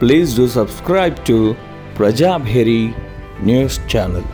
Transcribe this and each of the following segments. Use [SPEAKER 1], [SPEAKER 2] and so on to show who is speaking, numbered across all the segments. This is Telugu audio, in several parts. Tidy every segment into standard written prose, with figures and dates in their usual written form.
[SPEAKER 1] Please do subscribe to Prajabheri News Channel.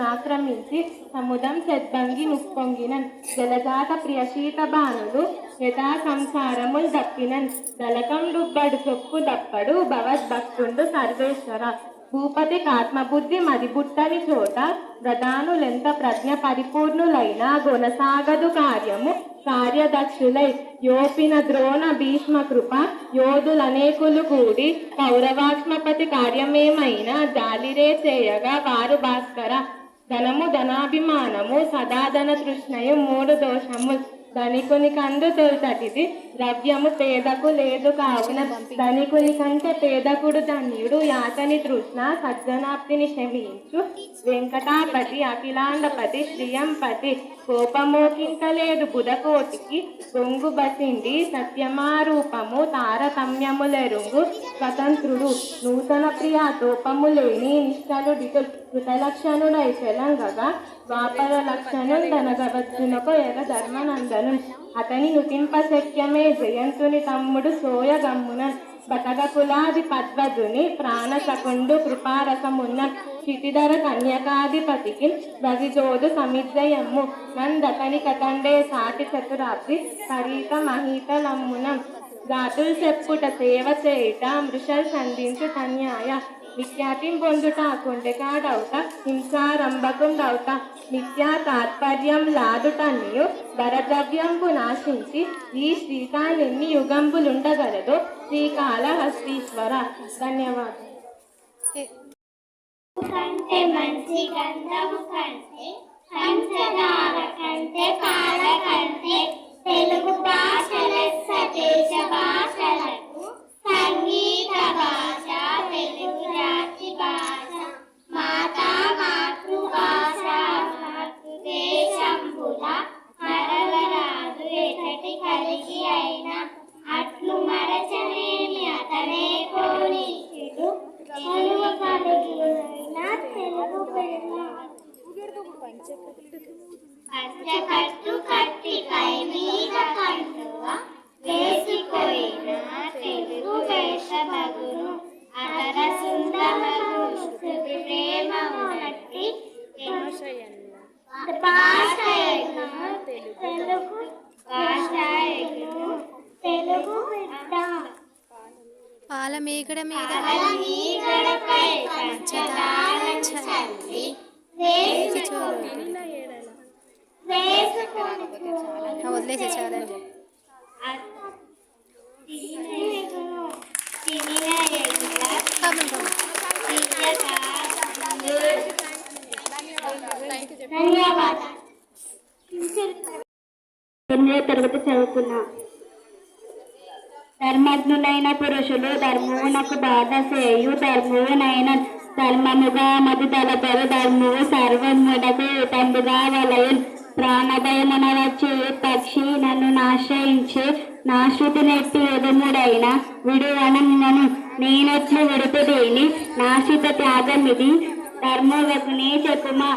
[SPEAKER 2] ఆక్రమించి సముదం సెద్దంగి నుప్పొంగినన్ జలజాత ప్రియశీత బాణులు యథా సంసారముల్ దప్పినన్ దళకం డుబ్బడు చొప్పు దప్పడు భవద్భక్తుండు సర్వేశ్వర భూపతి కాత్మబుద్ధి మదిబుట్టని చోట ప్రధానులెంత ప్రజ్ఞ పరిపూర్ణులైన గుణసాగదు కార్యము కార్యదక్షులై యోపిన ద్రోణ భీష్మ కృప యోధులనేకులు కూడి కౌరవాత్మపతి కార్యమేమైనా జాలిరే చేయగా వారు భాస్కర ధనము ధనాభిమానము సదాధన తృష్ణయు మూడు దోషము ధనికుని కందు తొలితటిది ద్రవ్యము పేదకు లేదు కావున ధనికుని కంటే పేదకుడు ధన్యుడు యాతని తృష్ణ సజ్జనాప్తిని శమించు వెంకటాపతి అఖిలాండపతి శ్రియంపతి కోపమోకింకలేదు బుధకోటికి గొంగు బసిండి సత్యమారూపము తారతమ్యములెరుంగు స్వతంత్రుడు నూతన ప్రియా తోపము లేని నిష్టలుడితో కృతలక్షణుడై చెలంగగా ద్వాపర లక్షణుండనగవచ్చునకు ఎగ ధర్మనందను అతని నుతింప శక్యమే జయంతుని తమ్ముడు సోయగమ్మున బతగ కులాది పద్వజుని ప్రాణశకుండు కృపారసమున్న క్షితిధర కన్యకాధిపతికి బగిజోదు సమిజ్జయమ్ము నందతని కతండే సాటి చతురాబ్ది పరీత మహీతలమ్మున గాతులు చెప్పుట సేవ చేయుట మృషల్ సంధించు తన్యాయ విఖ్యాతిం పొందుట కొండెకాడవుట హింసారంభకుండవుట నిత్యా తాత్పర్యం లాదుటన్యు భరద్రవ్యంబు నాశించి ఈ శ్రీకాలెన్ని యుగంబులుండగలదు శ్రీకాళహస్తీశ్వర. ధన్యవాదాలు.
[SPEAKER 3] కంటే మంచి గంధము కంటే పంచదార కంటే పాల కంటే తెలుగు భాష లెస్స దేశ భాషలకు సంగీత భాష తెలుగు జాతి భాష మాతా మాతృభాష మాతృదేశంబుల మరవరాదు ఎటటి కలిగి అయిన అట్లు మరచనేమి అతనే కోరిచుడు తెలుగు కలిగి అయిన తెలుగు పంచకట్టు కట్టి పై మీద కండువ వేసిపోయిన తెలుగు వేషభగును అతర సుందరము శృతి ప్రేమ ఉన్నట్టి భాష తెలుగు భాష తెలుగు
[SPEAKER 4] పాలమేగడ మీద
[SPEAKER 3] పాలమీగడపై పంచదార చల్లి
[SPEAKER 4] వదిలేసి చాలండి.
[SPEAKER 2] తరగతి చదువుకున్నా. ధర్మజ్ఞులైన పురుషులు ధర్మమునకు బాధ చేయు ధర్మమునైన ధర్మముగా మది తలపరు ధర్మము సర్వమునకు తంబుగా వలయన్ ప్రాణభయమున వచ్చి పక్షి నన్ను నాశ్రయించి నాశ్రుతి నెట్టి ఎదుముడైన విడువనను నేనెట్లు విడుపుదేని నాశిత త్యాగమిది ధర్మవకునే చెప్పుమా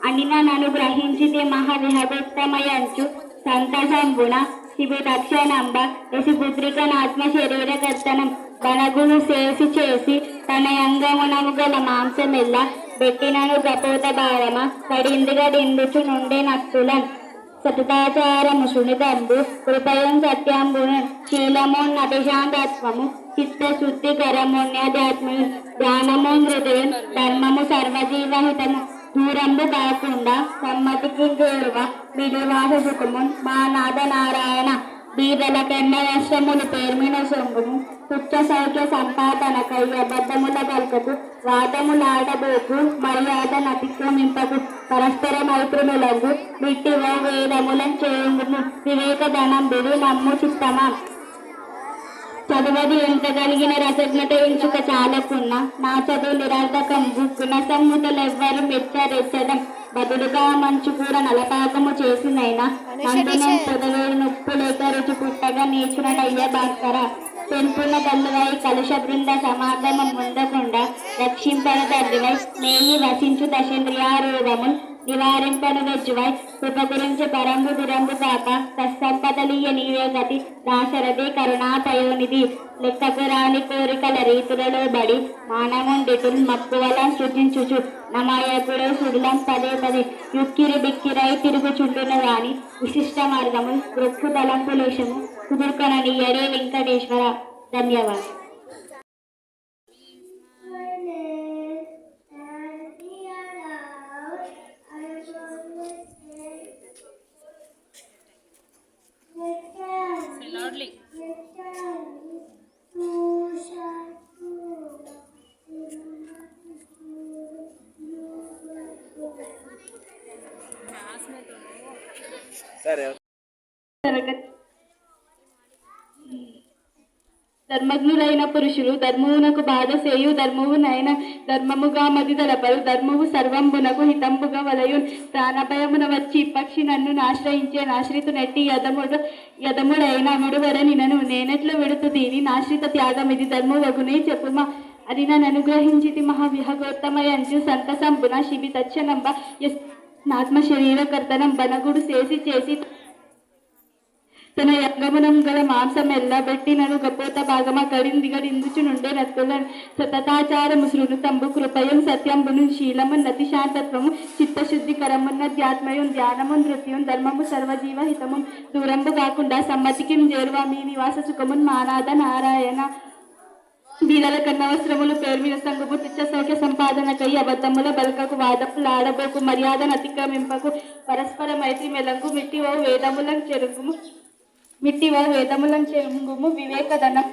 [SPEAKER 2] అనిన నన్ను గ్రహించితే మహావిహభక్తమయంచు సంతసంబుణ శివి దక్షిణంబ యశిపుత్రికనాత్మ శరీర కర్తనం బణగులు చేసి చేసి తన అంగమునము గల మాంసమెల్ల పెట్టినను ప్రపోత భారమ కడిందిగడిందుచు నుండే నత్తులన్ సతతాచారము సునితంబు కృపయం సత్యాంబును శీలమోన్నతిశాంతత్వము చిత్తశుద్ధి కరమోన్యాధ్యాత్మయు ధ్యానమో హృదయం ధర్మము సర్వజీవహితము దూరంబు కాకుండా సమ్మతికి గౌరవ విలువాహ సుఖము మా నాథ నారాయణ బీదల కెన్న నష్టములు పేర్మిన సొంగును తుచ్చ సౌఖ్య సంపాదనకై అబద్ధముల కల్పకు వాదములాడబోకు మర్యాద నతిక్రమింపకు పరస్పర మైత్రులకు విట్టివో వేదములను చేయుము వివేక ధనం బిడి నమ్ము చిత్తమా చదువది ఎంత కలిగిన రసజ్ఞత ఎంచుక చాలకున్నా నా చదువు నిరార్థకం గుణ సమ్ముతలెవ్వరు మెచ్చరెచ్చడం బదులుగా మంచు కూర నలపాకము చేసినైనా అందునం పొదవేడు నొప్పు లేక రుచి పుట్టగా నేర్చునటయ్య భాస్కర పెంపున్న తల్లివై కలుష బృంద సమాగమం ఉండకుండా రక్షింపన తల్లివై నేయి వసించు దశేంద్రియారూపము నివారింపను వెచ్చువై కృప గురించి పరంబు దురంబు కాక సత్సంపదలీయ నీవే గతి దాశరథి కరుణాపయోనిధి లెక్కకు రాని కోరికల రీతులలో బడి మానవుండిటుల్ మక్కువల సృజించుచు నమాయకుడు సుడులం పదే పదే యుక్కిరి బిక్కిరై తిరుగుచుండును గాని విశిష్ట మార్గము వృక్కు తలంపులేశము కుదుర్కొననీయడే వెంకటేశ్వర. ధన్యవాదాలు. ధర్మజ్ఞులైన పురుషులు ధర్మమునకు బాధ సేయు ధర్మమునైన ధర్మముగా మది తలపరు ధర్మము సర్వంబునకు హితంబుగా వలయు ప్రాణభయమున వచ్చి పక్షి నన్ను నాశ్రయించే నాశ్రితు నెట్టి యదముడైన ముడువర నినను నేనెట్లు విడుతు దీని నాశ్రిత త్యాగం ఇది ధర్మవగునే చెప్పుమా అది నన్ను అనుగ్రహించితి మహావిహగోత్తమయంచు సంతసంబున శిబి తచ్చనంబ నాత్మ శరీరకర్తనం బనగుడు చేసి తన యంగమునం గల మాంసం ఎల్లబెట్టి నన్ను గపోత భాగమ గడిందిగడిందుచు నుండే నత్తుల సతతాచారము శృణుతంబు కృపయం సత్యంబును శీలము నతి శాంతత్వము చిత్తశుద్ధికరమున్న ధ్యాత్మయం ధ్యానము నృత్యం ధర్మము సర్వజీవహితము దూరంబు కాకుండా సమ్మతికి చేరువ మీ నివాస సుఖమున్ మానాద నారాయణ బీదల కన్నవస్త్రములు పేర్మిన సంగుపు తుచ్చ సౌఖ్య సంపాదనకై అబద్ధముల బల్కకు వాదపులాడబోకు మర్యాదను అతిక్రమింపకు పరస్పర మైత్రి మెలంగు మిట్టివో వేదములం చెంగుము వివేకధనం.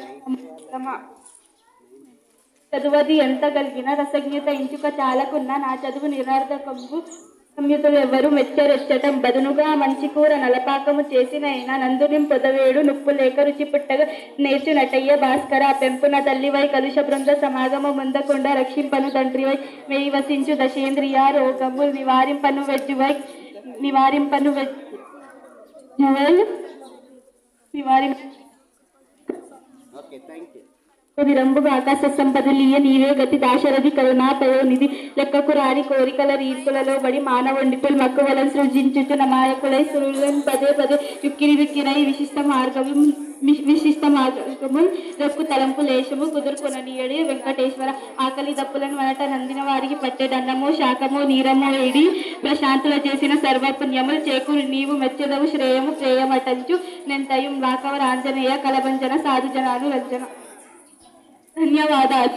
[SPEAKER 2] చదువది ఎంత కలిగిన రసజ్ఞత ఇంచుక చాలకున్న నా చదువు నిరార్థకంబు సంయుతులు ఎవరు మెచ్చరెచ్చటం బదునుగా మంచి కూర నలపాకము చేసినైనా నందునిం పొదవేడు నొప్పు లేక రుచి పుట్టగా నేర్చునటయ్య భాస్కర పెంపున తల్లివై కలుష బృంద సమాగము ముందకుండా రక్షింపను తండ్రివై మెయి వసించు దశేంద్రియ రోగము నివారింపను వెజ్జువై విరంబుగా ఆకాశ సంపదలీయ నీవే గతి దాశరథి కరుణాపయోనిధి లెక్కకు రాని కోరికల రీతులలో బడి మానవుండితులు మక్కువలను సృజించుచు నమాయకులై సురులను పదే పదే విక్కిరై విశిష్ట మార్గము రొక్కు తలంపు లేశము కుదుర్కొననీయడే వెంకటేశ్వర. ఆకలి దప్పులను మనట నందిన వారికి పట్టెడన్నము శాకము నీరము వేడి ప్రశాంతుల చేసిన సర్వపుణ్యములు చేకూరి నీవు మెచ్చదవు శ్రేయము ప్రేయమటంచు నెంతయం రాకవర ఆంజనేయ కలభంజన సాధుజనాలు రంజన. ధన్యవాదాలు.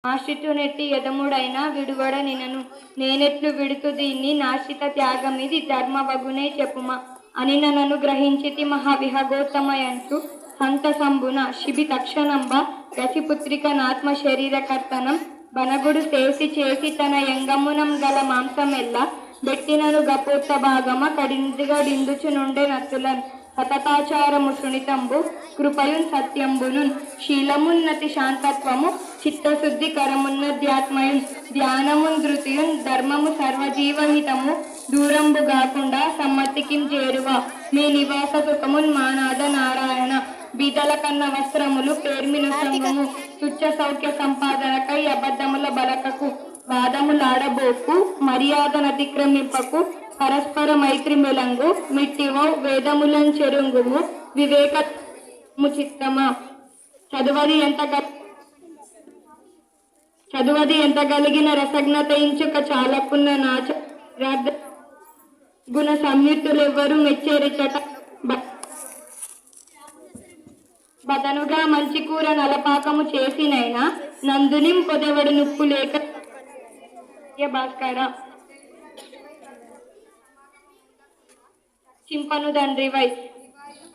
[SPEAKER 2] ఆశ్రితునెట్టి యదముడైనా విడువడ నినను నేనెట్లు విడుతు దీన్ని నాశ్రిత త్యాగమిది ధర్మవగునే చెప్పుమా అని నన్ను గ్రహించితి మహావిహగోత్తమయంచు హంత సంబున శిబి తక్షణంబ రసిపుత్రిక నాత్మ శరీరకర్తనం బనగుడు చేసి తన యంగమునం గల మాంసమెల్ల బెట్టినను గపోత్త భాగమ కడిందిగడిందుచు నుండే నత్తులన్ సతతాచారము సునితంబు కృపయున్ సత్యంబును శీలమున్నతి శాంతత్వము చిత్తశుద్ధికరమున్న ధ్యాత్మయున్ ధ్యానమున్ ధృతియున్ ధర్మము సర్వజీవహితము దూరంబు కాకుండా సమ్మతికిం చేరువ మీ నివాస సుఖమున్ మానాద నారాయణ. బీదల కన్న వస్త్రములు పేర్మిను సంగము తుచ్చ సౌఖ్య సంపాదనకై అబద్ధముల బలకకు వాదములాడబోకు మర్యాదనతిక్రమింపకు పరస్పర మైత్రి మెలంగు మిట్టివో వేదములం చెరుంగుము వివేకము చిత్తమా. చదువది ఎంత కలిగిన రసజ్ఞత ఇంచుక చాలకున్న నాచ గుణ సంయుక్తులెవ్వరు మెచ్చేరిచట బదనుగా మంచి కూర నలపాకము చేసినైనా నందునిం పొదవడు నొప్పు లేక భాస్కర. చింపను తండ్రివై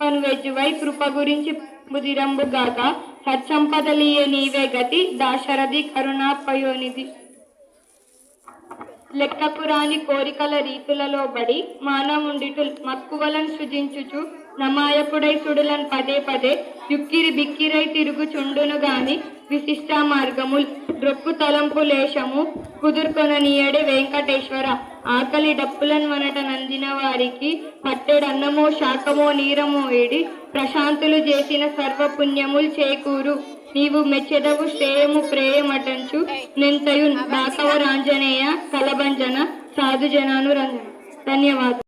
[SPEAKER 2] పను వెజ్జువై కృప గురించి బుధిరంబుగాక సత్సంపదలీయ నీవే గతి దాశరథి కరుణాపయోనిధి. లెక్కపురాని కోరికల రీతులలో బడి మానవుండిటు మక్కువలను సృజించుచు నమాయకుడై సుడులను పదే పదే యుక్కిరి బిక్కిరై తిరుగుచుండును గాని విశిష్ట మార్గముల్ రొక్కు తలంపు లేశము కుదుర్కొననీయడే వెంకటేశ్వర. ఆకలి డప్పులను వనట నందిన వారికి పట్టెడన్నమో శాకమో నీరమో ఏడి ప్రశాంతులు చేసిన సర్వపుణ్యములు చేకూరు. నీవు మెచ్చెదవు శ్రేయము ప్రేయమటంచు నెంతయున్ బాకవరాంజనేయ కలభంజన సాధు జనాను రంజన. ధన్యవాదాలు.